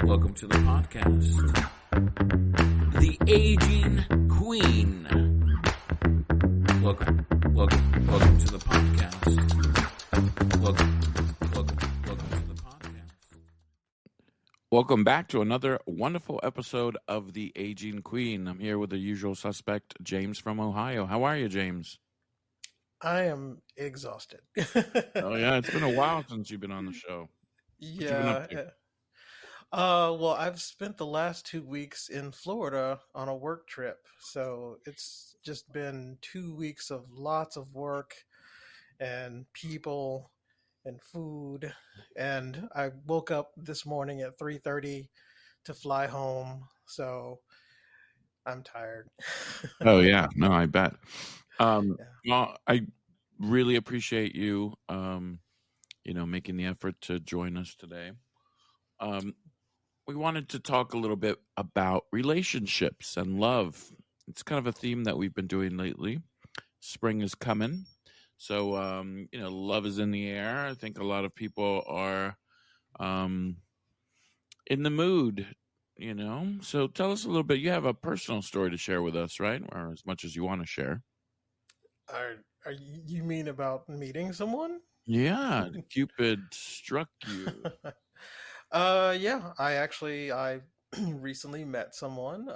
Welcome to the podcast. The Aging Queen. Welcome to the podcast. Welcome to the podcast. Welcome back to another wonderful episode of The Aging Queen. I'm here with the usual suspect, James from Ohio. How are you, James? I am exhausted. Oh, yeah, it's been a while since you've been on the show. What you been up Yeah. to? Well, I've spent the last 2 weeks in Florida on a work trip. So it's just been 2 weeks of lots of work and people and food. And I woke up this morning at 3:30 to fly home. So I'm tired. Oh, yeah. No, I bet. Um, Yeah. well, I really appreciate you, making the effort to join us today. We wanted to talk a little bit about relationships and love. It's kind of a theme that we've been doing lately. Spring is coming. So, love is in the air. I think a lot of people are um, in the mood. So tell us a little bit. You have a personal story to share with us, right? Or as much as you want to share. You mean about meeting someone? Yeah, Cupid struck you. Yeah, I recently met someone.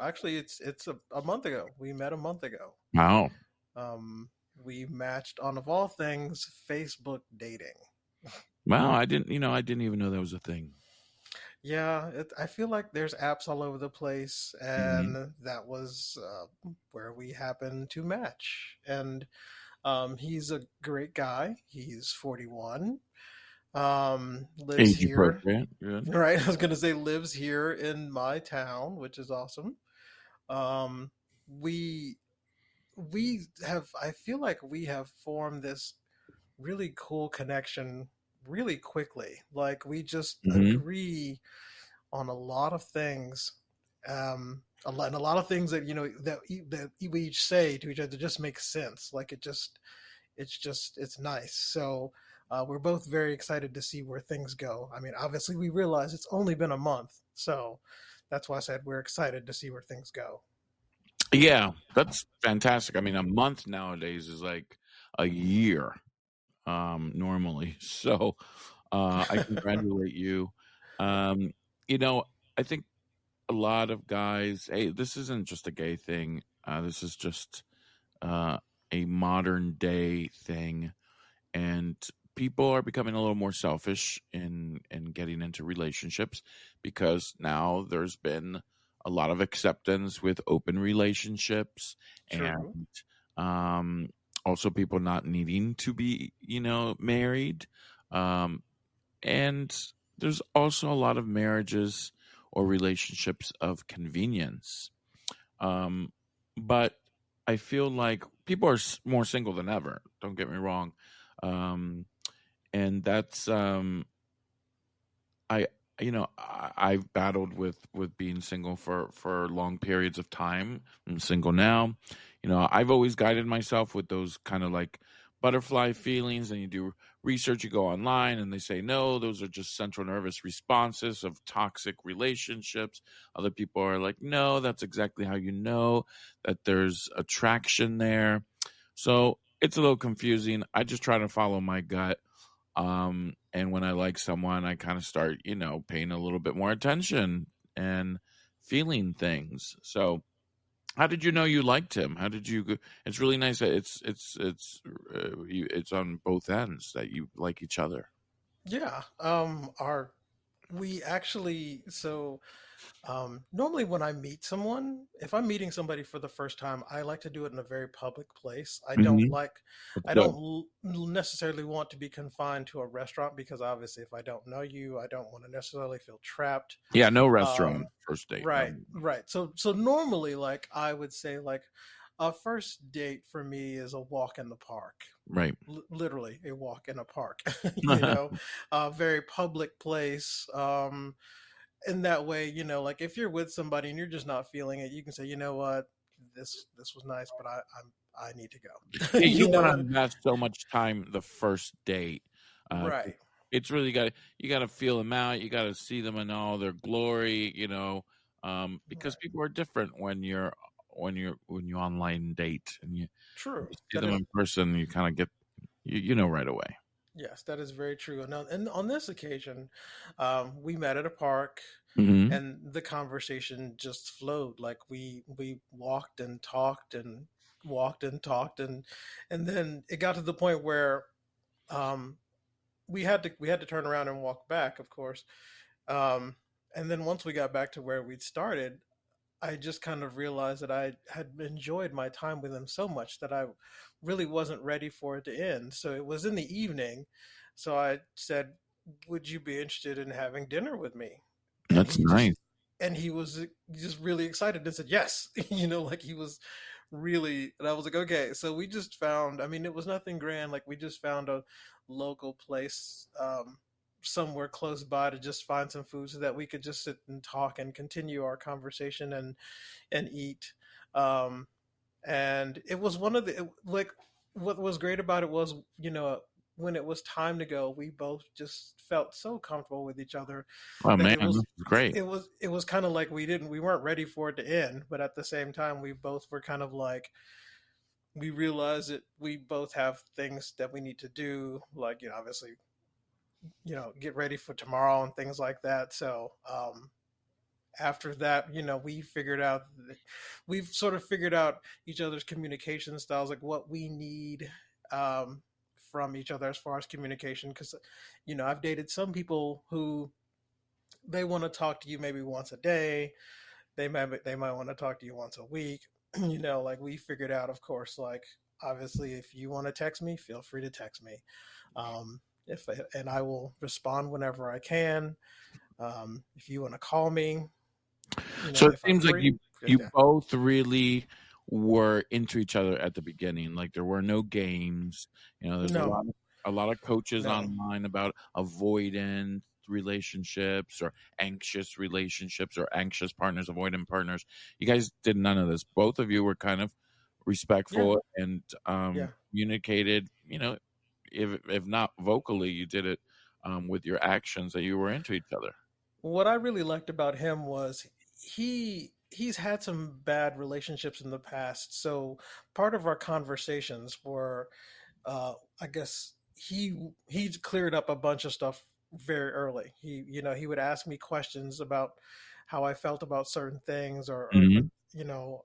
Actually, it's a month ago. We met a month ago. Wow. We matched on, of all things, Facebook dating. Wow, I didn't even know that was a thing. Yeah, I feel like there's apps all over the place, Mhm. and that was where we happened to match. And he's a great guy. He's 41. Lives Age here. appropriate. Good. Right, I was gonna say lives here in my town, which is awesome. Um, we we have I feel like we have formed this really cool connection really quickly. Like we just Hmm. agree on a lot of things. And a lot of things that that we each say to each other just makes sense. Like it's nice. So we're both very excited to see where things go. I mean, obviously, we realize it's only been a month, so that's why I said we're excited to see where things go. Yeah, that's fantastic. I mean, a month nowadays is like a year, normally. So, I congratulate you. Um, you know, I think a lot of guys, hey, this isn't just a gay thing. This is just uh, a modern day thing, and people are becoming a little more selfish in getting into relationships because now there's been a lot of acceptance with open relationships and True. um, also people not needing to be married, um, and there's also a lot of marriages or relationships of convenience, um, but I feel like people are more single than ever. Don't get me wrong, um, and that's I I've battled with being single for long periods of time. I'm single now. I've always guided myself with those kind of like butterfly feelings, and you do research, you go online, and they say no, those are just central nervous responses of toxic relationships. Other people are like, no, that's exactly how you know that there's attraction there. So it's a little confusing. I just try to follow my gut, and when I like someone, I kind of start, paying a little bit more attention and feeling things. So, how did you know you liked him? How did you? It's really nice that it's on both ends that you like each other. Yeah. Our we actually so Normally, when I meet someone, if I'm meeting somebody for the first time, I like to do it in a very public place. Hmm. That's I good. don't necessarily want to be confined to a restaurant because obviously, if I don't know you, I don't want to necessarily feel trapped. Yeah, no restaurant Um, first date. No. right. So normally, like I would say, like a first date for me is a walk in the park. Right. Literally a walk in a park, you know, a very public place. In that way, like if you're with somebody and you're just not feeling it, you can say, you know what, this was nice, but I need to go. Yeah, you you don't want to know, invest so much time the first date. Uh, right. it's really got you got to feel them out. You got to see them in all their glory, because Right. people are different when you online date and you True. see That them is in person. You kind of get you know right away. Yes, that is very true. And on this occasion, we met at a park, Hmm. and the conversation just flowed. Like we walked and talked and walked and talked, and then it got to the point where um, we had to turn around and walk back, of course. Um, and then once we got back to where we'd started, I just kind of realized that I had enjoyed my time with him so much that I really wasn't ready for it to end. So it was in the evening. So I said, "Would you be interested in having dinner with me?" And That's nice. he was just really excited and said, "Yes." Like he was really, and I was like, "Okay." So we just found, I mean, it was nothing grand. Like we just found a local place somewhere close by to just find some food so that we could just sit and talk and continue our conversation and eat. Um, and it was one of like what was great about it was, when it was time to go, we both just felt so comfortable with each other Oh that man, this is great. it was kind of like we weren't ready for it to end, but at the same time we both were kind of like, we realized that we both have things that we need to do, like, obviously, get ready for tomorrow and things like that. So after that, we've sort of figured out each other's communication styles, like what we need um, from each other as far as communication. Because, I've dated some people who they want to talk to you maybe once a day. They might want to talk to you once a week. Like we figured out, of course, like obviously, if you want to text me, feel free to text me. If and I will respond whenever I can. If you want to call me, So it if I'm seems like free. you Yeah. both really were into each other at the beginning. Like there were no games. There's No, a lot of coaches no. online about avoidant relationships or anxious relationships or anxious partners, avoidant partners. You guys did none of this. Both of you were kind of Yeah, respectful and yeah. communicated. If not vocally, you did it with your actions that you were into each other. What I really liked about him was he's had some bad relationships in the past. So part of our conversations were, I guess he cleared up a bunch of stuff very early. He would ask me questions about how I felt about certain things, or Hmm. you know,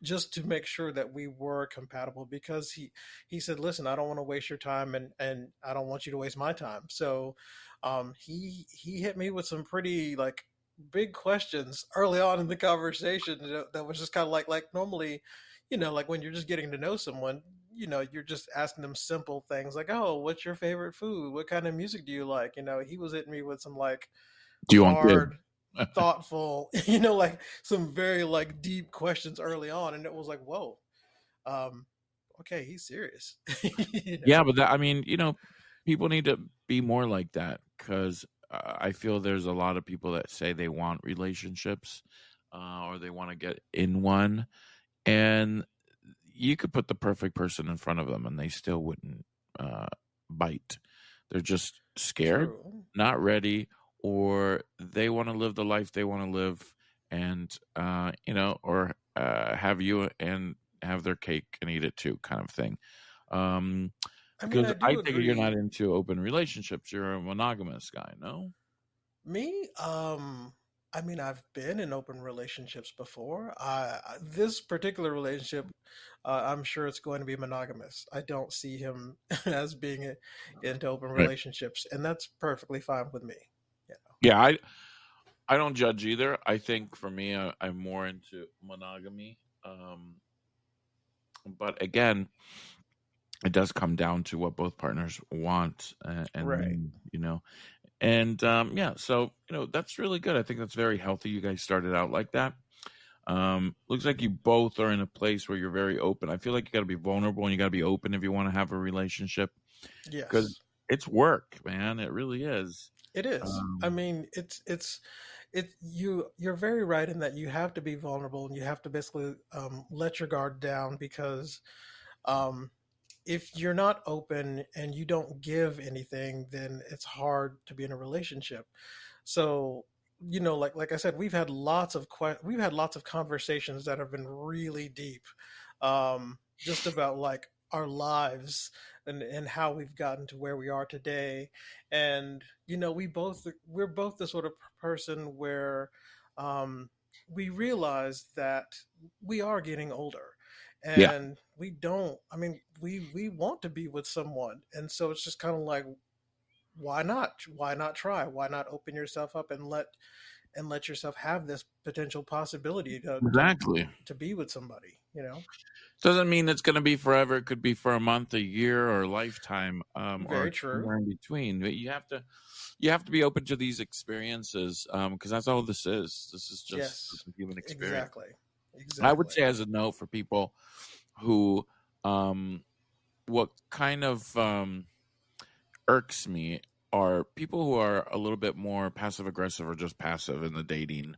just to make sure that we were compatible. Because he said, "Listen, I don't want to waste your time, and I don't want you to waste my time." So, he hit me with some pretty like big questions early on in the conversation that was just kind of like normally, like when you're just getting to know someone, you're just asking them simple things like, "Oh, what's your favorite food? What kind of music do you like?" He was hitting me with some like Do you want kids? hard, thoughtful, like some very like deep questions early on, and it was like, "Whoa, um, okay, he's serious." you Yeah, know, but I mean, people need to be more like that because I feel there's a lot of people that say they want relationships or they want to get in one, and you could put the perfect person in front of them and they still wouldn't uh, bite. They're just scared, True. not ready, or they want to live the life they want to live, and or have you and have their cake and eat it too, kind of thing. Um, I mean, because I I do take it you're not agree. into open relationships. You're a monogamous guy, no? Me, I mean, I've been in open relationships before. This particular relationship, I'm sure it's going to be monogamous. I don't see him as being into open Right. relationships, and that's perfectly fine with me. Yeah. Yeah, I don't judge either. I think for me, I'm more into monogamy. But again, it does come down to what both partners want and Right. need, And yeah, so that's really good. I think that's very healthy. You guys started out like that. Looks like you both are in a place where you're very open. I feel like you got to be vulnerable and you got to be open if you want to have a relationship because Yes, it's work, man. It really is. it is. I Um, mean, you're very right in that you have to be vulnerable and you have to basically let your guard down because um, if you're not open and you don't give anything, then it's hard to be in a relationship. So, like I said, we've had lots of conversations that have been really deep, just about like our lives and how we've gotten to where we are today. And we're both the sort of person where um, we realize that we are getting older, Yeah, and we don't. I mean, we want to be with someone, and so it's just kind of like, why not? Why not try? Why not open yourself up and let yourself have this potential possibility exactly. to be with somebody, Doesn't mean it's going to be forever. It could be for a month, a year, or a lifetime, or Very true. somewhere in between. But you have to be open to these experiences, because that's all this is. This is just Yes, a human experience. exactly. I would Exactly. say, as a note for people who, um, what kind of irks me are people who are a little bit more passive aggressive or just passive in the dating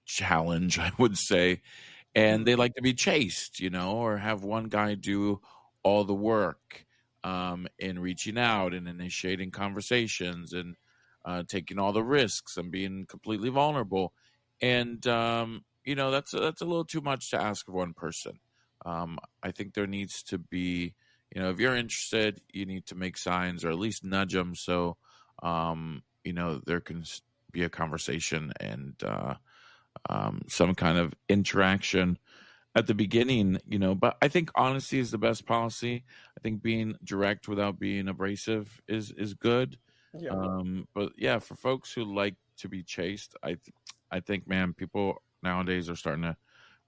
challenge, I would say, and they Hmm. like to be chased, or have one guy do all the work, in reaching out and initiating conversations and taking all the risks and being completely vulnerable. And that's a little too much to ask of one person. I think there needs to be, if you're interested, you need to make signs or at least nudge them so there can be a conversation and some kind of interaction at the beginning, but I think honesty is the best policy. I think being direct without being abrasive is good. Yeah. But yeah, for folks who like to be chased, I think, man, people nowadays are starting to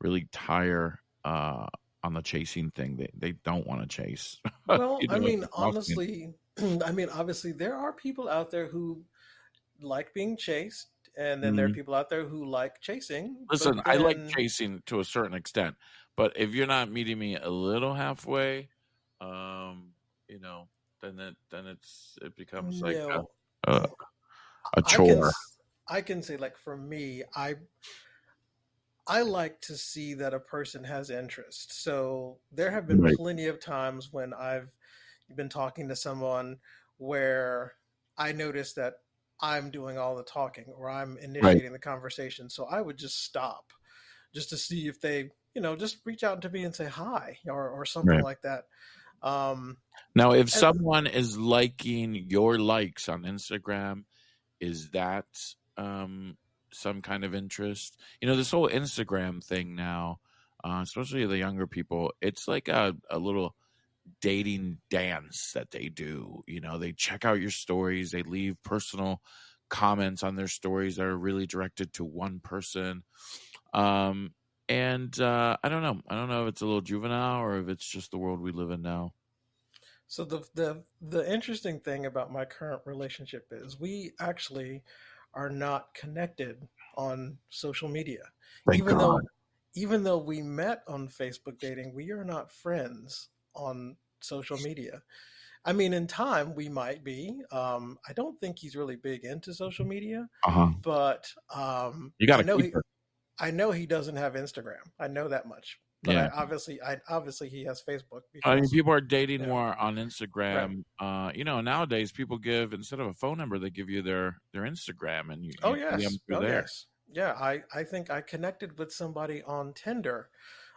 really tire on the chasing thing. They don't want to chase. Well, I It's mean, exhausting. honestly, I mean, obviously, there are people out there who like being chased, and then there are Mhm. people out there who like chasing, Listen, but I like then chasing to a certain extent, but if you're not meeting me a little halfway, um, you know, it becomes like no, a, a I can chore. I can say, like, for me, I like to see that a person has interest. So there have been Right, plenty of times when I've been talking to someone where I notice that I'm doing all the talking or I'm right, initiating the conversation. So I would just stop just to see if they, just reach out to me and say hi or something right. like that. Um, Now, if and someone is liking your likes on Instagram, is that um some kind of interest? This whole Instagram thing now, especially the younger people, it's like a little dating dance that they do. They check out your stories, they leave personal comments on their stories that are really directed to one person. Um, and I don't know. I don't know if it's a little juvenile or if it's just the world we live in now. so the interesting thing about my current relationship is we actually are not connected on social media. Thank Even God. though even though we met on Facebook dating, we are not friends on social media. I mean, in time we might be. I don't think he's really big into social media, Uh huh. but You got to keep her. I know he doesn't have Instagram. I know that much. But Yeah. I obviously he has Facebook I mean, because people are dating yeah, more on right. Instagram. Nowadays people give, instead of a phone number, they give you their Instagram, and Oh you DM yes. through Oh there. yes. Yeah, I think I connected with somebody on Tinder.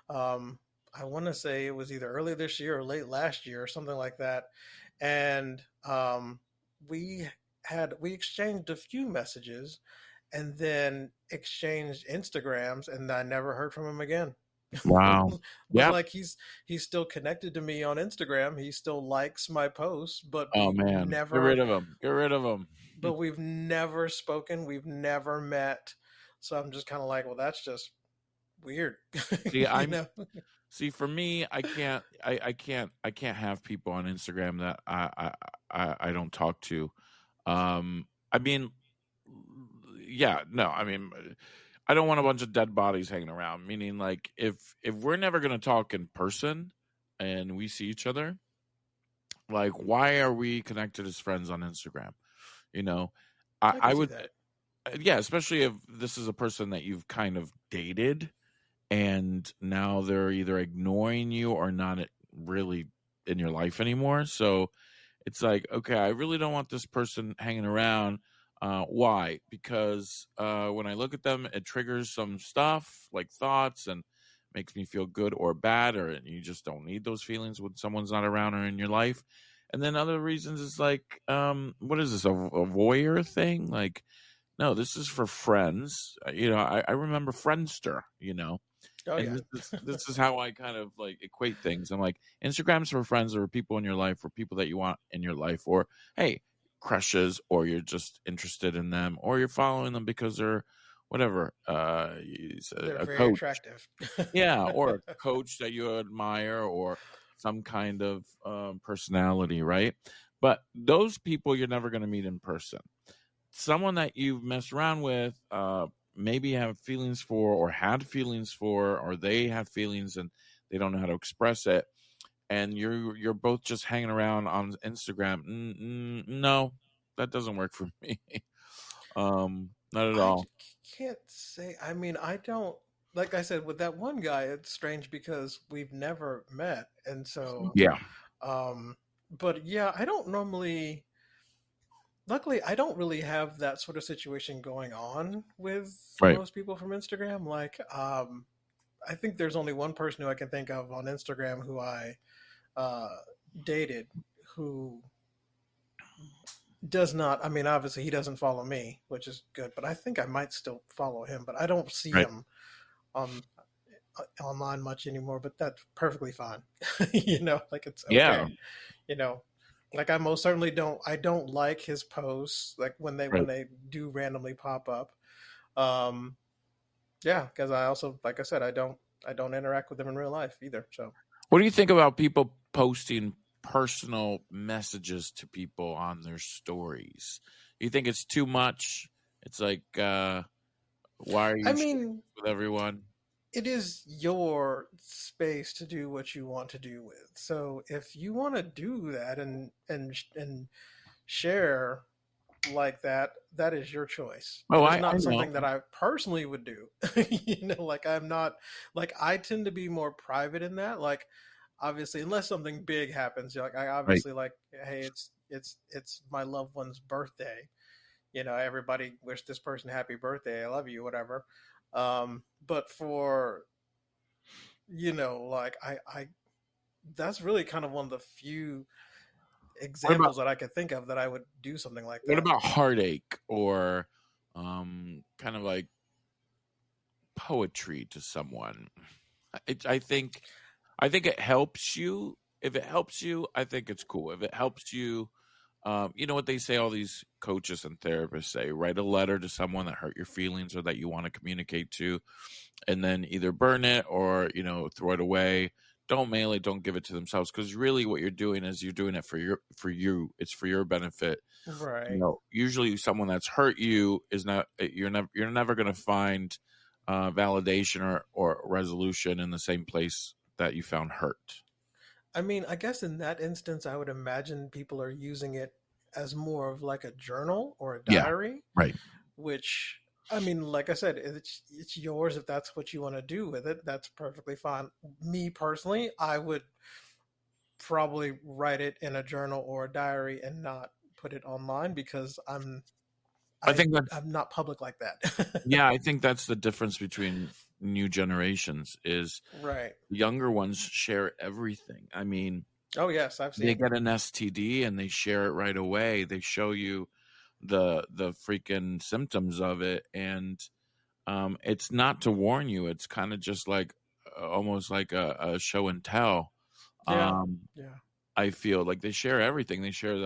Um, I want to say it was either early this year or late last year or something like that. And we we exchanged a few messages and then exchanged Instagrams, and I never heard from him again. Wow. But Yep. like he's still connected to me on Instagram. He still likes my posts, Oh man, get rid of them. Get rid of them. but we've never spoken. We've never met. So I'm just kind of like, well, that's just weird, See, you I'm know. see for me, I can't have people on Instagram that I don't talk to. I mean, yeah, no, I mean, I don't want a bunch of dead bodies hanging around. Meaning, like, if we're never gonna talk in person and we see each other, like, why are we connected as friends on Instagram? You know, I can I see would, that. yeah, especially if this is a person that you've kind of dated and now they're either ignoring you or not really. in your life anymore. So it's like, okay, I really don't want this person hanging around. Why? Because when I look at them, it triggers some stuff like thoughts and makes me feel good or bad, or you just don't need those feelings when someone's not around or in your life. And then other reasons is like, what is this, a voyeur thing? Like, no, this is for friends. I remember Friendster, Oh and yeah. this is how I kind of like equate things. I'm like, Instagram's for friends or people in your life or people that you want in your life, or hey, crushes, or you're just interested in them, or you're following them because they're whatever. He's They're a very coach, attractive. yeah, or a coach that you admire, or some kind of personality, right? But those people you're never going to meet in person. Someone that you've messed around with, maybe have feelings for, or had feelings for, or they have feelings and they don't know how to express it, and you're both just hanging around on Instagram. No, that doesn't work for me. Not at all. Can't say. I mean, I don't. Like I said, with that one guy, it's strange because we've never met, and so. Yeah, Um, but yeah, I don't normally. Luckily, I don't really have that sort of situation going on with right, most people from Instagram. Like, I think there's only one person who I can think of on Instagram who I uh, dated who does not. I mean, obviously, he doesn't follow me, which is good. But I think I might still follow him. But I don't see right, him on online much anymore. But that's perfectly fine. Like it's yeah, okay. You know, like I most certainly don't. I don't like his posts, like when right. they do randomly pop up. Um, yeah, because I also, like I said, I don't interact with them in real life either. So What do you think about people posting personal messages to people on their stories? You think it's too much? It's like, why are I you sharing mean, this with everyone? it is your space to do what you want to do with. So if you want to do that and share like that, that is your choice. Oh, It is I not know. something that I personally would do. Like I'm not, like I tend to be more private in that. Like obviously, unless something big happens, like I Right. obviously like, hey, it's my loved one's birthday. Everybody wish this person happy birthday. I love you, whatever. But for like I that's really kind of one of the few What about examples that I could think of that I would do something like what that. about heartache, or kind of like poetry to someone? I think it helps you. If it helps you, I think it's cool. If it helps you, you know what they say, all these coaches and therapists say, write a letter to someone that hurt your feelings or that you want to communicate to, and then either burn it or, throw it away. Don't mail it, don't give it to themselves, because really what you're doing is you're doing it for you. It's for your benefit. Right. Usually someone that's hurt you is not, you're never going to find validation or resolution in the same place that you found hurt. I mean, I guess in that instance, I would imagine people are using it as more of like a journal or a Yeah, diary, right. which I mean, like I said, it's yours if that's what you want to do with it. That's perfectly fine. Me personally, I would probably write it in a journal or a diary and not put it online because I think that I'm not public like that. Yeah, I think that's the difference between new generations is Right. younger ones share everything. I mean, Oh yes, I've they seen. get an STD and they share it right away. They show you the freaking symptoms of it, and it's not to warn you. It's kind of just like almost like a show and tell. Yeah. Um, Yeah. I feel like they share everything. They share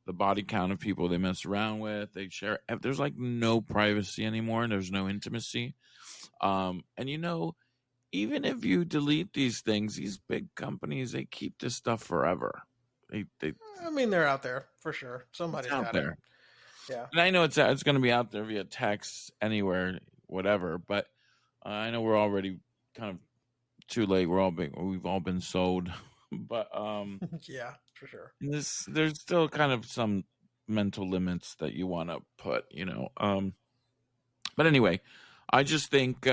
the body count of people they mess around with. They share. There's like no privacy anymore. There's no intimacy. And even if you delete these things, these big companies, they keep this stuff forever. They I mean, they're out there for sure. It's Somebody's out got it. there, Yeah. and I know it's going to be out there via text anywhere, whatever. But I know we're already kind of too late. We've all been sold, but Yeah, for sure. there's still kind of some mental limits that you want to put. But anyway, I just think.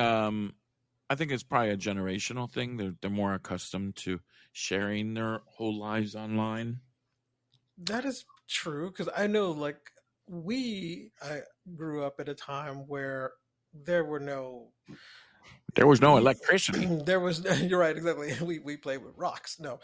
I think it's probably a generational thing. They're more accustomed to sharing their whole lives online. That is true because I know, like, I grew up at a time where there were no There was no you, electricity. there was you're right, exactly. We played with rocks. No,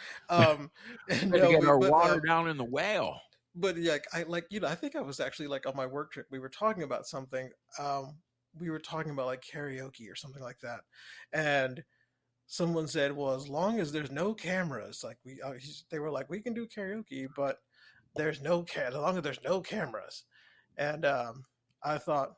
We had to no, get we our water down in the well. but yeah, I think I was actually like on my work trip. We were talking about something. Um, we were talking about like karaoke or something like that, and someone said, "Well, as long as there's no cameras, like they were like, we can do karaoke, but as long as there's no cameras." And I thought,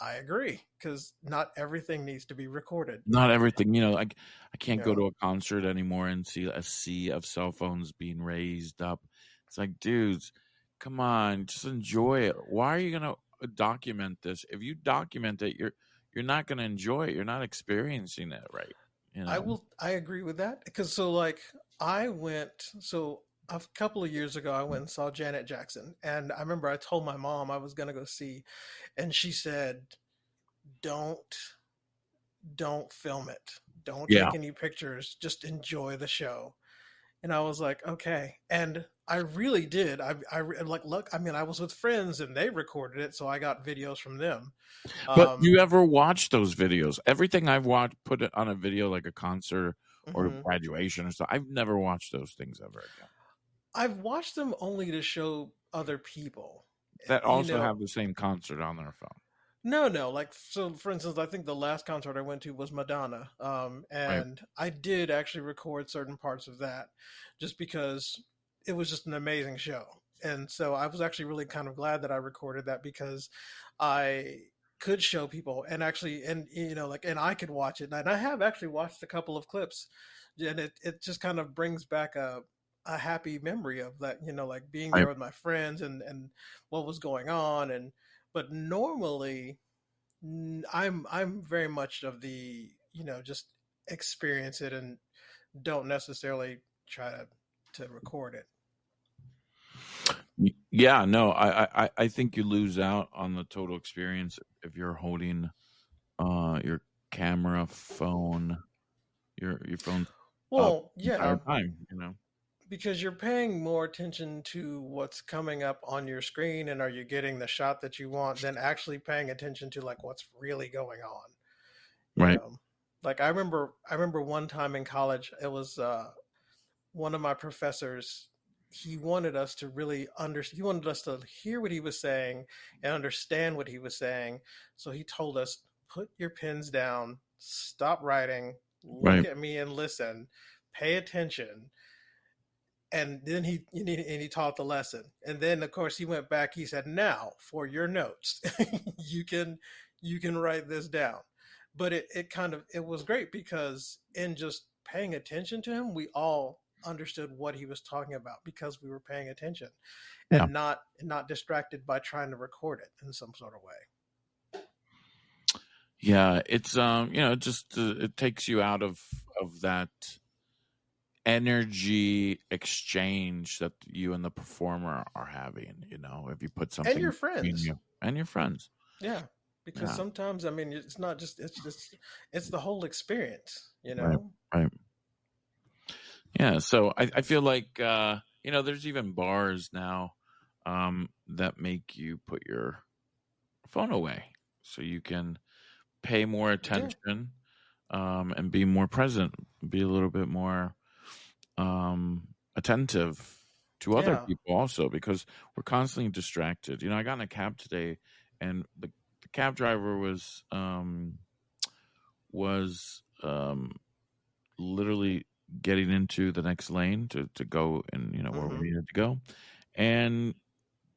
I agree, because not everything needs to be recorded. Not everything, I can't You go know, to a concert anymore and see a sea of cell phones being raised up. It's like, dudes, come on, just enjoy it. Why are you gonna document this? If you document it, you're not gonna enjoy it. You're not experiencing it right. You I know, will. I agree with that because so like I went so a couple of years ago I went and saw Janet Jackson, and I remember I told my mom I was gonna go see, and she said, "Don't don't film it. Don't yeah. take any pictures. Just enjoy the show." And I was like, okay. And I really did. Like, look, I mean, I was with friends and they recorded it, so I got videos from them. But Um, you ever watch those videos? Everything I've watched, put it on a video like a concert or mhm. graduation or so. I've never watched those things ever again. I've watched them only to show other people. That You also know, have the same concert on their phone. no, no. Like, so for instance, I think the last concert I went to was Madonna. Right, And I did actually record certain parts of that just because it was just an amazing show. And so I was actually really kind of glad that I recorded that because I could show people and actually, and like, and I could watch it. And I have actually watched a couple of clips, and it just kind of brings back a happy memory of that, like being right. there with my friends and what was going on. And but normally I'm very much of the, just experience it and don't necessarily try to record it. Yeah, no, I think you lose out on the total experience if you're holding your camera, phone, your phone up Well, the entire yeah, time. because you're paying more attention to what's coming up on your screen and are you getting the shot that you want than actually paying attention to like what's really going on. You Right, know, like I remember one time in college, it was one of my professors, he wanted us to hear what he was saying and understand what he was saying. So he told us, put your pens down, stop writing, look right. at me and listen, pay attention. And then he taught the lesson. And then of course he went back, he said, now for your notes. you can you can write this down. But it kind of it was great because in just paying attention to him, we all understood what he was talking about because we were paying attention Yeah, and not distracted by trying to record it in some sort of way. yeah. It's it just it takes you out of that energy exchange that you and the performer are having. If you put And something your between friends. you and your friends. Yeah. Because Yeah, sometimes I mean it's not just it's just it's the whole experience, you right, know? right. Yeah, so I feel like there's even bars now that make you put your phone away so you can pay more Yeah. attention and be more present, be a little bit more attentive to other Yeah. people also because we're constantly distracted. I got in a cab today and the cab driver was literally getting into the next lane to go and where we Mhm. needed to go. And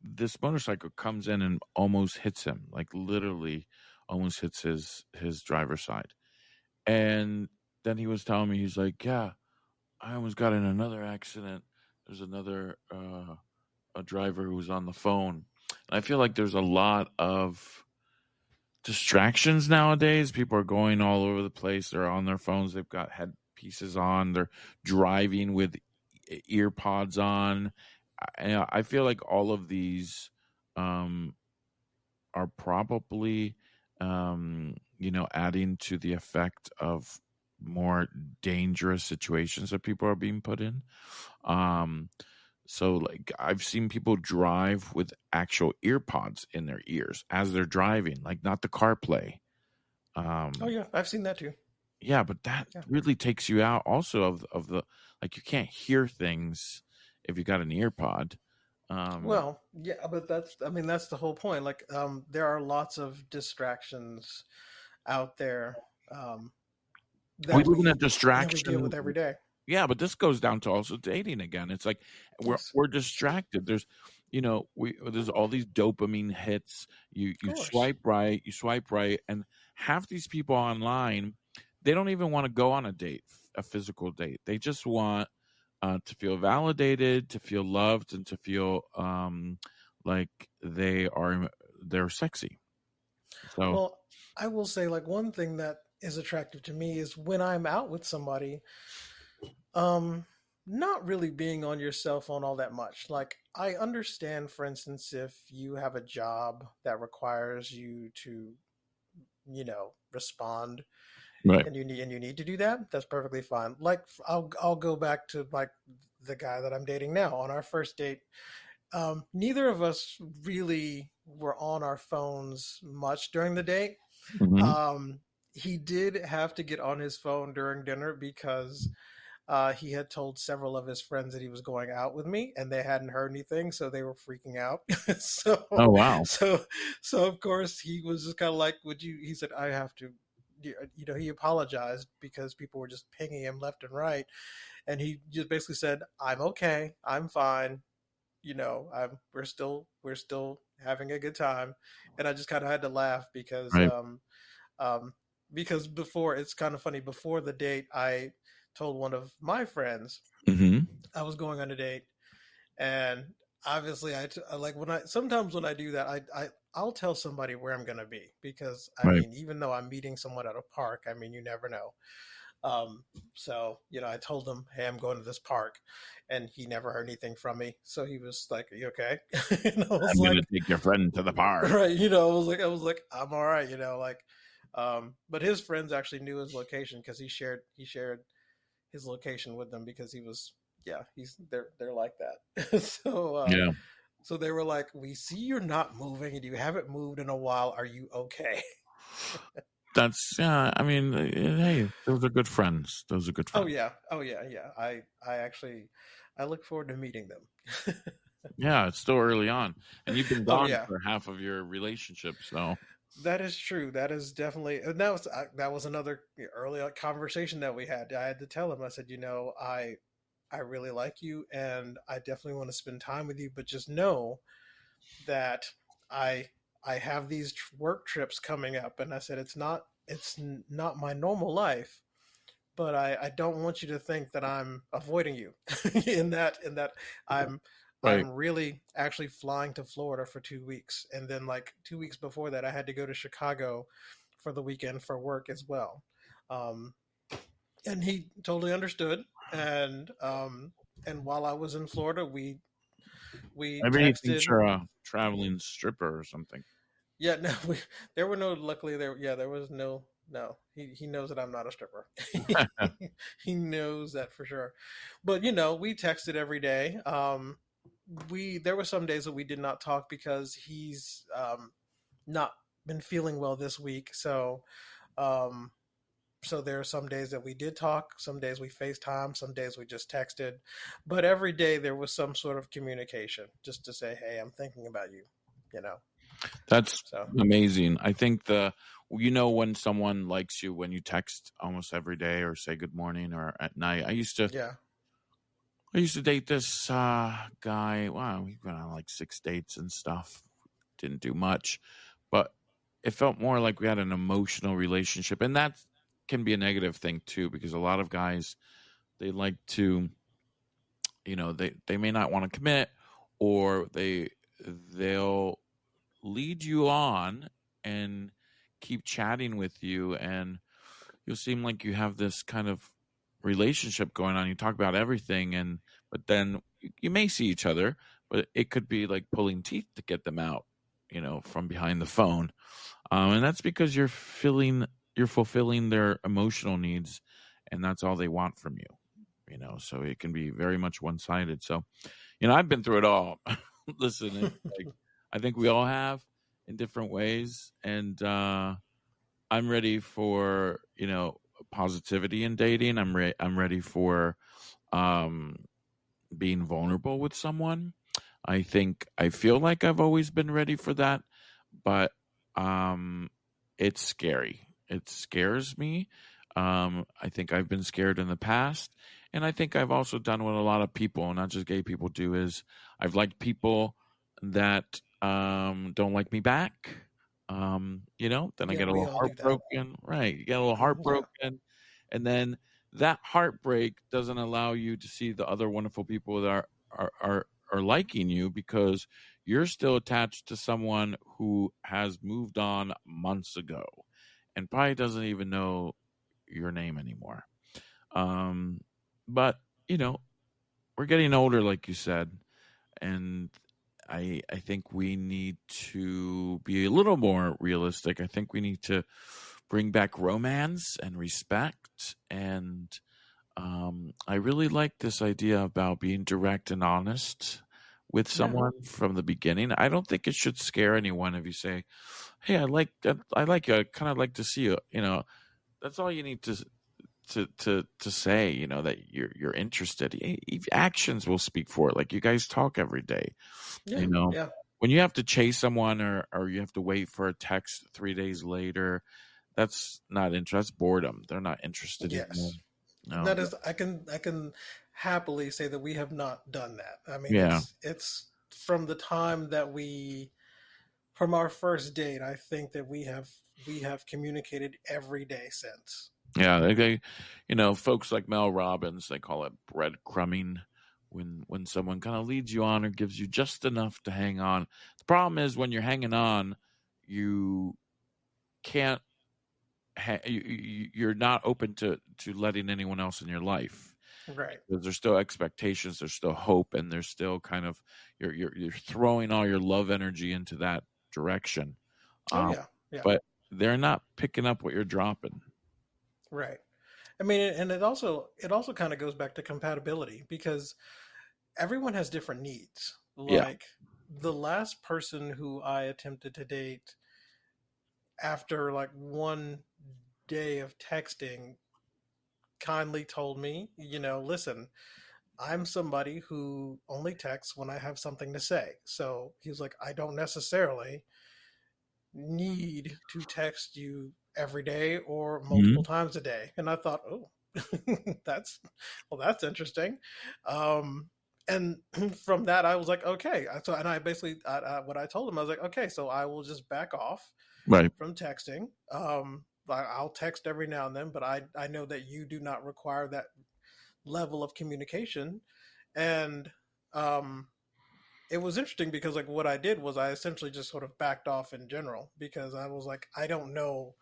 this motorcycle comes in and almost hits him, like literally almost hits his driver's side. And then he was telling me, he's like, "Yeah, I almost got in another accident. There's another a driver who was on the phone." And I feel like there's a lot of distractions nowadays. People are going all over the place. They're on their phones. They've got headpieces on. They're driving with ear pods on. I feel like all of these um, are probably adding to the effect of more dangerous situations that people are being put in. Um, so like I've seen people drive with actual ear pods in their ears as they're driving, like not the CarPlay. Oh Um, yeah, I've seen that too. yeah, but that Yeah. really takes you out also of the like you can't hear things if you got an ear pod. Um, Well, yeah, but I mean that's the whole point. Like there are lots of distractions out there um we that live in a we deal distraction. with every day. Yeah, but this goes down to also dating again. It's like we're Yes. we're distracted. There's all these dopamine hits. You Of you course. swipe right, and half these people online, they don't even want to go on a date, a physical date. They just want to feel validated, to feel loved, and to feel like they're sexy. So Well, I will say like one thing that is attractive to me is when I'm out with somebody, um not really being on your cell phone all that much. Like I understand for instance if you have a job that requires you to, respond right. and you need to do that, that's perfectly fine. Like I'll go back to like the guy that I'm dating now. On our first date, neither of us really were on our phones much during the date. Hmm. um, he did have to get on his phone during dinner because he had told several of his friends that he was going out with me, and they hadn't heard anything, so they were freaking out. Oh so, wow. so, so of course he was just kind of like, "Would you?" He said, "I have to." He apologized because people were just pinging him left and right, and he just basically said, "I'm okay. I'm fine. We're still having a good time." And I just kind of had to laugh Right. um, because before, it's kind of funny, before the date I told one of my friends Hmm. I was going on a date, and obviously I like when I sometimes when I do that I'll tell somebody where I'm going to be, because I Right. mean even though I'm meeting someone at a park, I mean you never know. um, so, I told him, "Hey, I'm going to this park," and he never heard anything from me. So he was like, "Are you okay?" And I was I'm gonna like, take your friend to the park. "Right," "I'm all right," like. But his friends actually knew his location because he shared his location with them because he was, yeah, they're like that. Yeah. So they were like, "We see you're not moving and you haven't moved in a while. Are you okay?" That's yeah. I mean, hey, those are good friends. Those are good Oh friends. yeah, oh yeah, yeah. I actually I look forward to meeting them. Yeah, it's still early on, and you've been Oh gone yeah, for half of your relationship. So that is true. That is definitely, and that was another early conversation that we had. I had to tell him. I said, I really like you, and I definitely want to spend time with you. But just know that I I have these work trips coming up, and I said it's not my normal life, but I don't want you to think that I'm avoiding you in that I'm right, I'm really actually flying to Florida for 2 weeks, and then like 2 weeks before that I had to go to Chicago for the weekend for work as well. Um, and he totally understood. And while I was in Florida, we maybe he thinks texted. you're a traveling stripper or something. Yeah, no, there were no. Luckily, there was no. No, he knows that I'm not a stripper. He knows that for sure. But we texted every day. We There were some days that we did not talk because he's not been feeling well this week. Um, so there are some days that we did talk. Some days we FaceTime. Some days we just texted. But every day there was some sort of communication, just to say, "Hey, I'm thinking about you." You know. That's So amazing. I think when someone likes you when you text almost every day or say good morning or at night. yeah. I used to date this guy. Wow, we went on like 6 dates and stuff. Didn't do much, but it felt more like we had an emotional relationship, and that can be a negative thing too because a lot of guys they like to, they may not want to commit, or they'll lead you on and keep chatting with you, and you'll seem like you have this kind of relationship going on. You talk about everything, but then you may see each other, but it could be like pulling teeth to get them out, from behind the phone. And that's because you're fulfilling their emotional needs, and that's all they want from you. You know, so it can be very much one sided. So, you know, I've been through it all. Listen, it's like I think we all have in different ways, and I'm ready for positivity in dating. I'm ready for um, being vulnerable with someone. I feel like I've always been ready for that, but um it's scary. It scares me. I think I've been scared in the past, and I think I've also done what a lot of people, not just gay people, do is I've liked people that don't like me back. Then I Yeah, get a we little all do that. heartbroken. Right. You get a little Yeah. heartbroken, and then that heartbreak doesn't allow you to see the other wonderful people that are liking you because you're still attached to someone who has moved on months ago and probably doesn't even know your name anymore. Um, but you know, we're getting older, like you said, and I think we need to be a little more realistic. I think we need to bring back romance and respect, and I really like this idea about being direct and honest with Yeah. someone from the beginning. I don't think it should scare anyone if you say, "Hey, I like you. I kind of like to see you." You know, that's all you need to say. You know that you're interested. Actions will speak for it. Like you guys talk every day. Yeah. You know, Yeah. when you have to chase someone or you have to wait for a text 3 days later, that's not interest. That's boredom. They're not interested in you. Yes. No. That is, I can happily say that we have not done that. I mean, Yeah. it's from the time that from our first date, I think that we have communicated every day since. Yeah, folks like Mel Robbins, they call it breadcrumbing when someone kind of leads you on or gives you just enough to hang on. The problem is when you're hanging on, you can't you're not open to letting anyone else in your life Right. because there's still expectations, there's still hope, and there's still kind of you're throwing all your love energy into that direction. Oh Um, yeah. Yeah. but they're not picking up what you're dropping. Right. I mean, and it also kind of goes back to compatibility because everyone has different needs. Yeah. Like the last person who I attempted to date after like one day of texting kindly told me, listen, I'm somebody who only texts when I have something to say. So he was like, I don't necessarily need to text you every day or multiple Mhm. times a day. And I thought, oh, that's that's interesting. Um, and from that, I was like, okay. So, and I basically, what I told him, I was like, okay, so I will just back off Right. from texting. I'll text every now and then, but I know that you do not require that level of communication. And um, it was interesting because like what I did was I essentially just sort of backed off in general because I was like, I don't know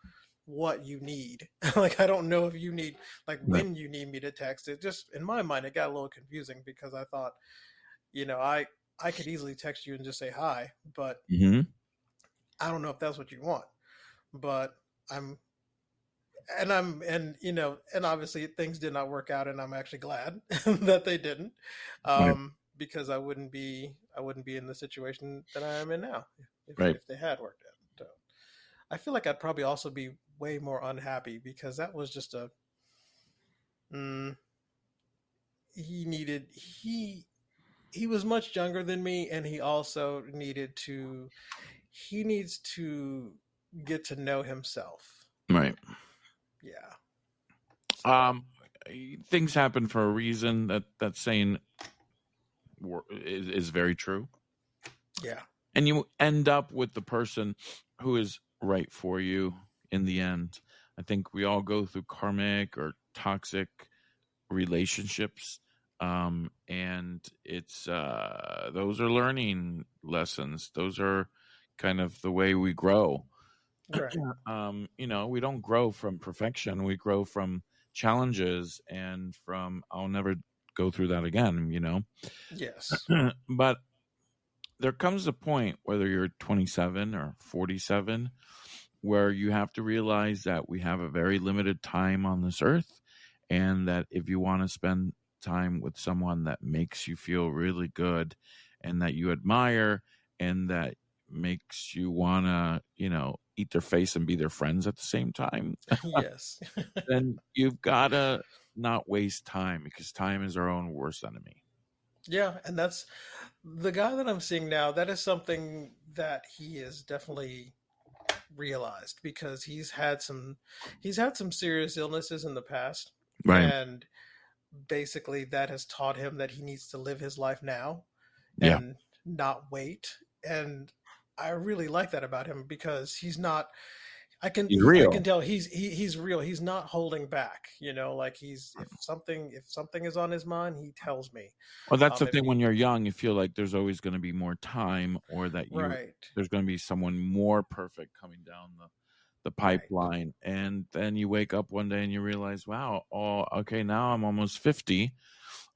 what you need. Like I don't know if you need like Right. when you need me to text. It just in my mind it got a little confusing because I thought, I could easily text you and just say hi, but Mhm. I don't know if that's what you want. But I'm and obviously things did not work out and I'm actually glad that they didn't, Right. because I wouldn't be in the situation that I am in now if Right. if they had worked out. So I feel like I'd probably also be way more unhappy because that was just a mm, he was much younger than me and he also needs to get to know himself. Right. Yeah. So Um, things happen for a reason. That saying is very true, yeah. and you end up with the person who is right for you in the end. I think we all go through karmic or toxic relationships, and it's those are learning lessons. Those are kind of the way we grow. Right. We don't grow from perfection. We grow from challenges and from I'll never go through that again. Yes. But there comes a point, whether you're 27 or 47, where you have to realize that we have a very limited time on this earth, and that if you want to spend time with someone that makes you feel really good and that you admire and that makes you want to, eat their face and be their friends at the same time, Yes. then you've got to not waste time, because time is our own worst enemy. Yeah, and that's the guy that I'm seeing now. That is something that he is definitely realized because he's had some serious illnesses in the past, Right. and basically that has taught him that he needs to live his life now Yeah. and not wait. And I really like that about him because he's not. He's I can real. tell he's real. He's not holding back. You know, like he's if something is on his mind, he tells me. Well, that's the If thing. When he you're young, you feel like there's always going to be more time, or that right there's going to be someone more perfect coming down the right pipeline. And then you wake up one day and you realize, wow, oh, okay, now I'm almost 50.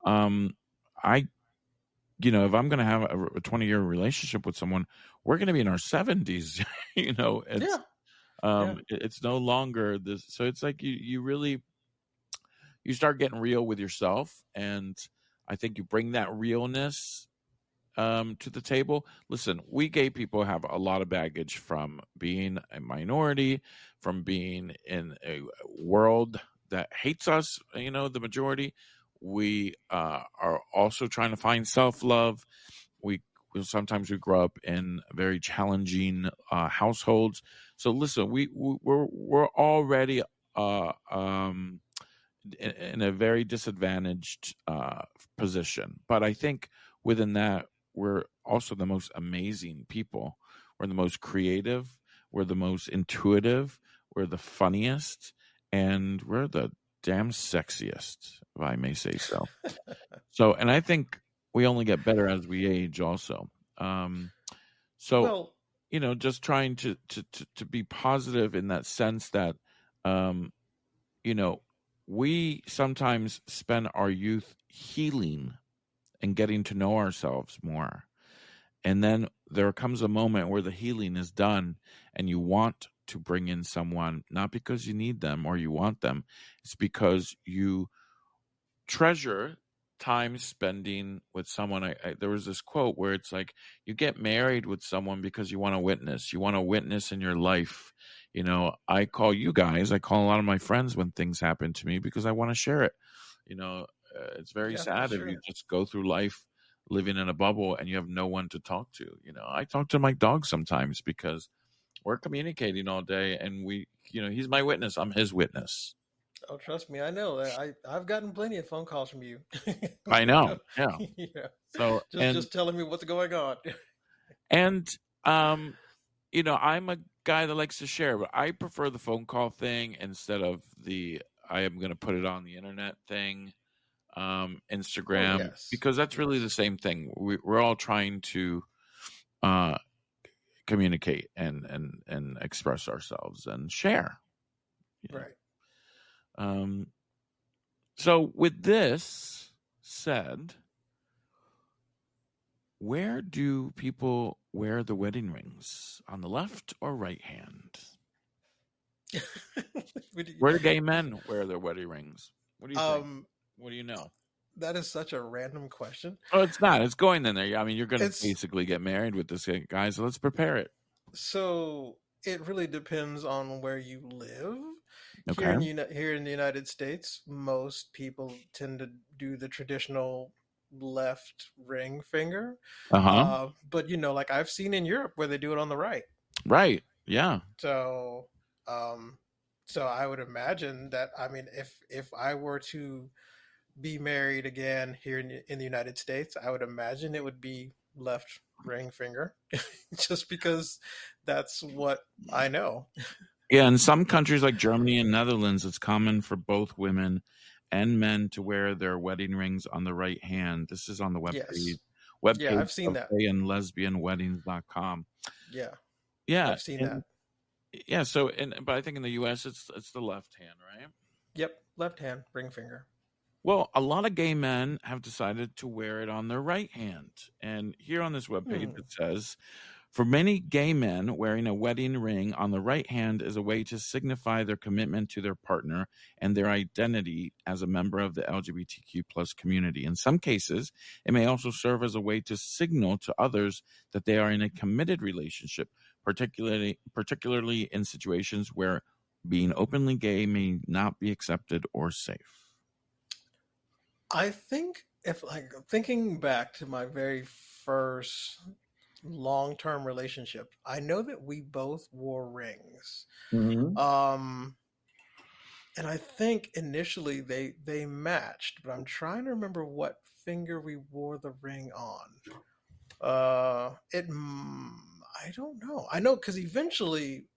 Um, I, if I'm going to have a 20-year relationship with someone, we're going to be in our 70s. It's, yeah yeah. it's no longer this. So it's like you really, you start getting real with yourself. And I think you bring that realness to the table. Listen, we gay people have a lot of baggage from being a minority, from being in a world that hates us, the majority. We are also trying to find self love. We sometimes we grow up in very challenging households. So listen, we're already in a very disadvantaged position. But I think within that, we're also the most amazing people. We're the most creative. We're the most intuitive. We're the funniest. And we're the damn sexiest, if I may say so. So, and I think we only get better as we age, also. Um, so, Well, just trying to be positive in that sense that, um, you know, we sometimes spend our youth healing and getting to know ourselves more. And then there comes a moment where the healing is done and you want to bring in someone, not because you need them or you want them, it's because you treasure time spending with someone. There was this quote where it's like, you get married with someone because you want to witness. You want to witness in your life. I call you guys, I call a lot of my friends when things happen to me because I want to share it. It's very yeah, for sad if you sure. just go through life living in a bubble and you have no one to talk to. I talk to my dog sometimes because we're communicating all day, and he's my witness, I'm his witness. Oh, trust me, I know that. I've gotten plenty of phone calls from you. I You know. know, Yeah. yeah, So, just telling me what's going on. and um I'm a guy that likes to share, but I prefer the phone call thing instead of the I am going to put it on the internet thing, Oh Instagram, yes, because that's really the yes, same thing. We're all trying to uh, communicate and express ourselves and share. You know. right. Um, so, with this said, where do people wear the wedding rings? On the left or right hand? Would you- Where do gay men wear their wedding rings? What do you think? um, What do you know? that is such a random question. Oh, it's not. It's going in there. I mean, you're going to It's basically get married with this guy, so let's prepare it. so it really depends on where you live. Okay. Here in the United States, most people tend to do the traditional left ring finger. Uh huh. But like I've seen in Europe where they do it on the right. Right. Yeah. So, um, so I would imagine that I mean, if I were to be married again here in the United States, I would imagine it would be left ring finger, just because that's what I know. Yeah. In some countries like Germany and Netherlands, it's common for both women and men to wear their wedding rings on the right hand. This is on the Yes, yeah, webpage I've seen of that. gayandlesbianweddings.com. Yeah, Yeah. I've seen And that. yeah. So, but I think in the U.S. it's the left hand, right? Yep, left hand ring finger. Well, a lot of gay men have decided to wear it on their right hand. And here on this webpage, Hmm. it says, For many gay men, wearing a wedding ring on the right hand is a way to signify their commitment to their partner and their identity as a member of the LGBTQ plus community. In some cases, it may also serve as a way to signal to others that they are in a committed relationship, particularly in situations where being openly gay may not be accepted or safe. I think if like thinking back to my very first long-term relationship, I know that we both wore rings. Hmm. Um and I think initially they matched, but I'm trying to remember what finger we wore the ring on. I don't know. I know because eventually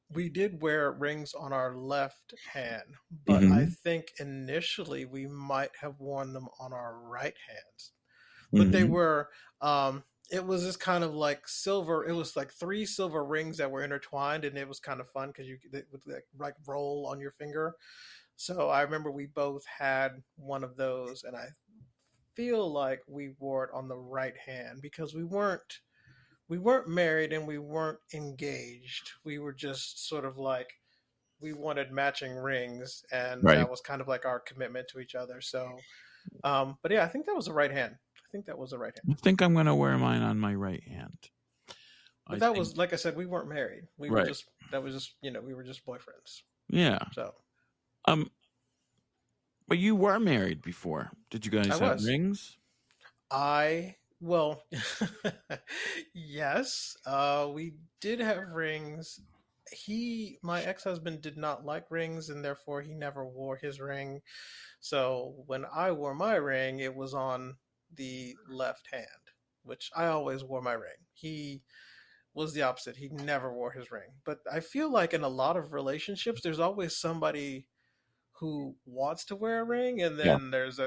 we did wear rings on our left hand, but I Hmm. think initially we might have worn them on our right hands. But they Hmm. were, it was this kind of like silver. It was like three silver rings that were intertwined, and it was kind of fun because they would like roll on your finger. So I remember we both had one of those, and I feel like we wore it on the right hand because we weren't married and we weren't engaged. We were just sort of like we wanted matching rings, and Right. that was kind of like our commitment to each other. So, but yeah, I think that was the right hand. I think that was the right hand. I think I'm going to wear mine on my right hand. But I that think, was like I said, we weren't married. We were right. just that was just we were just boyfriends. Yeah. So Um, but you were married before. Did you I guys have was. rings? I well, yes, we did have rings. My ex-husband did not like rings, and therefore he never wore his ring. So when I wore my ring, it was on the left hand, which I always wore my ring. He was the opposite. He never wore his ring. But I feel like in a lot of relationships, there's always somebody who wants to wear a ring, and Yeah. then there's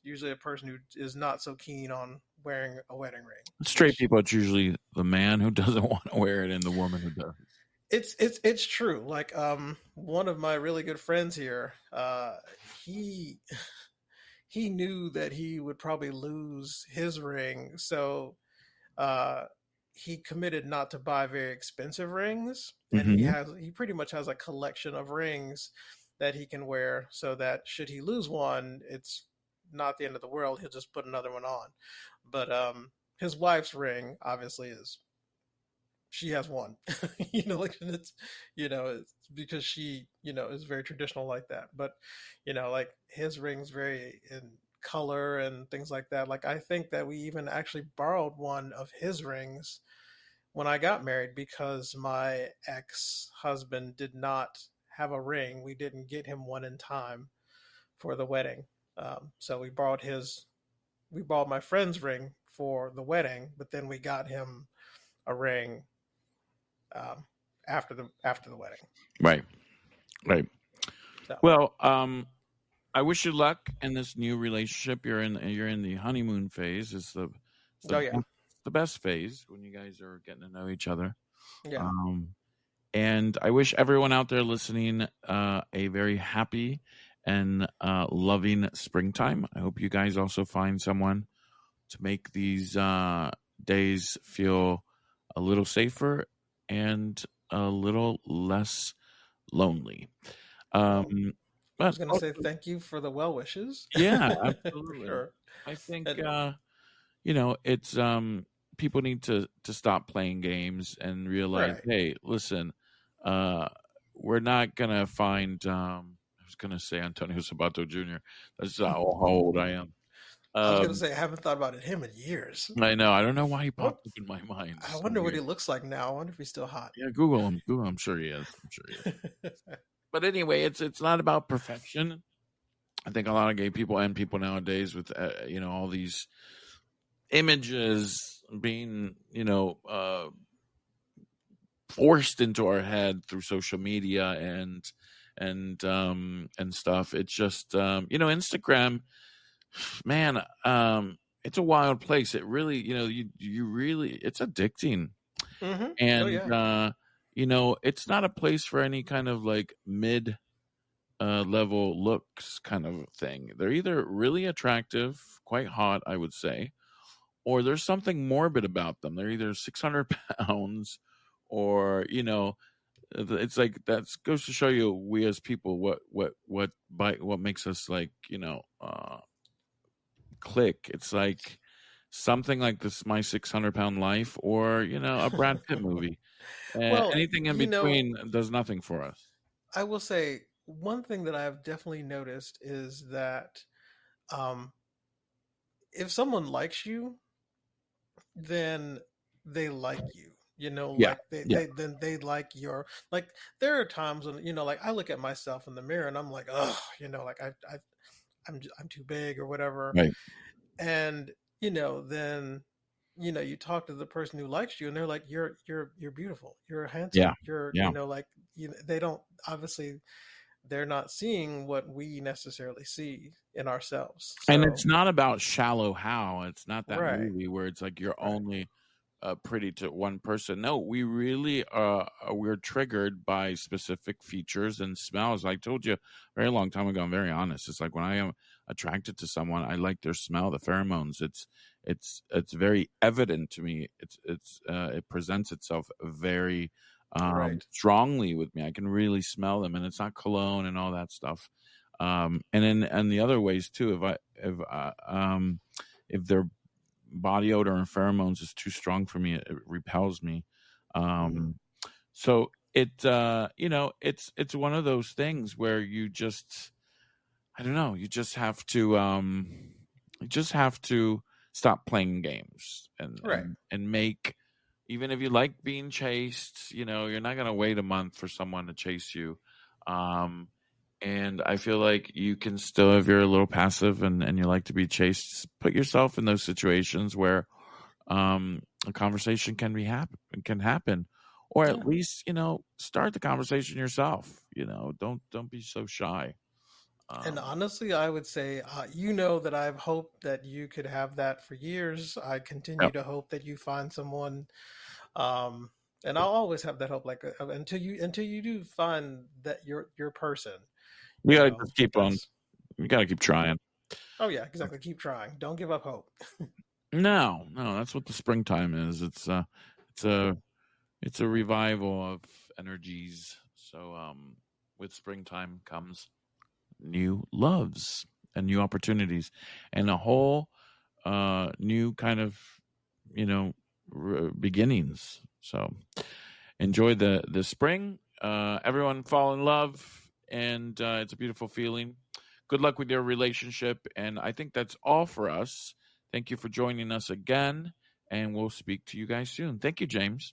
usually a person who is not so keen on wearing a wedding ring, Straight which people, it's usually the man who doesn't want to wear it and the woman who does. it's true. Like one of my really good friends here, he knew that he would probably lose his ring, so uh he committed not to buy very expensive rings, and he Hmm. has he pretty much has a collection of rings that he can wear so that should he lose one, it's not the end of the world. He'll just put another one on. But his wife's ring obviously is she has one. Like it's it's because she, is very traditional like that. But like his ring's very in color and things like that. Like I think that we even actually borrowed one of his rings when I got married because my ex-husband did not have a ring. We didn't get him one in time for the wedding. So we borrowed my friend's ring for the wedding, but then we got him a ring um, after the wedding. Right. Right. So, Well, I wish you luck in this new relationship. You're in the honeymoon phase. It's oh yeah, the best phase when you guys are getting to know each other. yeah. Um, and I wish everyone out there listening a very happy and loving springtime. I hope you guys also find someone to make these days feel a little safer and a little less lonely. Well, Um, I but was gonna say also, thank you for the well wishes yeah, for absolutely. sure. I think And it's people need to stop playing games and realize, right, hey, listen, uh, we're not gonna find. I was gonna say Antonio Sabato Jr. That's how old I am. I was gonna Um, say I haven't thought about him in years. I know. I don't know why he What popped up in my mind. I It's so wonder what he weird. looks like now. I wonder if he's still hot. Yeah, Google him. Google. I'm sure he is. I'm sure he is. But anyway, it's not about perfection. I think a lot of gay people and people nowadays with all these images being forced into our head through social media and stuff. It's just Instagram, man. It's a wild place. It really, you really, it's addicting, Oh and yeah. it's not a place for any kind of like mid level looks kind of thing. They're either really attractive, quite hot, I would say, or there's something morbid about them. They're either 600 pounds, or it's like that goes to show you, we as people, what makes us, like, click. It's like something like this, My 600 Pound Life, or a Brad Pitt movie. Well, Anything in between does nothing for us. I will say one thing that I've definitely noticed is that um, if someone likes you, then they like you. Yeah, Like yeah, they like your like. There are times when like I look at myself in the mirror and I'm like, oh, like I'm too big or whatever. right. And then you talk to the person who likes you and they're like, you're beautiful, you're Yeah, handsome, you're yeah. like, they don't, obviously they're not seeing what we necessarily see in ourselves. And it's So not about Shallow Hal. It's not that right, movie where it's like you're right, only pretty to one person. No, we really we're triggered by specific features and smells. I told you a very long time ago. I'm very honest. It's like when I am attracted to someone, I like their smell, the pheromones. It's very evident to me. It presents itself very right, strongly with me. I can really smell them, and it's not cologne and all that stuff. And the other ways too. If their body odor and pheromones is too strong for me, it repels me. hmm, So it's one of those things where you just, I don't know, you just have to stop playing games, and right, make, even if you like being chased, you're not going to wait a month for someone to chase you. um and I feel like you can still, if you're a little passive, and you like to be chased, put yourself in those situations where a conversation can happen, or at yeah. least start the conversation yourself. Don't be so shy. And um honestly, I would say, that I've hoped that you could have that for years. I yeah, continue to hope that you find someone, um, and I'll always have that hope. Like until you do find that your person, you gotta just keep on, that's you gotta keep trying. oh yeah, exactly. Keep trying. Don't give up hope. No, that's what the springtime is. It's a it's a revival of energies. So with springtime comes new loves and new opportunities, and a whole new kind of, you know beginnings. So enjoy the spring. Everyone fall in love, and it's a beautiful feeling. Good luck with your relationship, and I think that's all for us. Thank you for joining us again, and we'll speak to you guys soon. Thank you, James.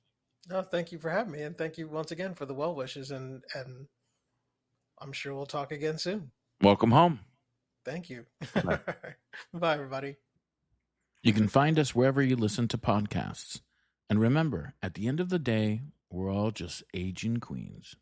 No, thank you for having me, and thank you once again for the well wishes, and I'm sure we'll talk again soon. Welcome home. Thank you. Bye. Bye, everybody. You can find us wherever you listen to podcasts. And remember, at the end of the day, we're all just aging queens.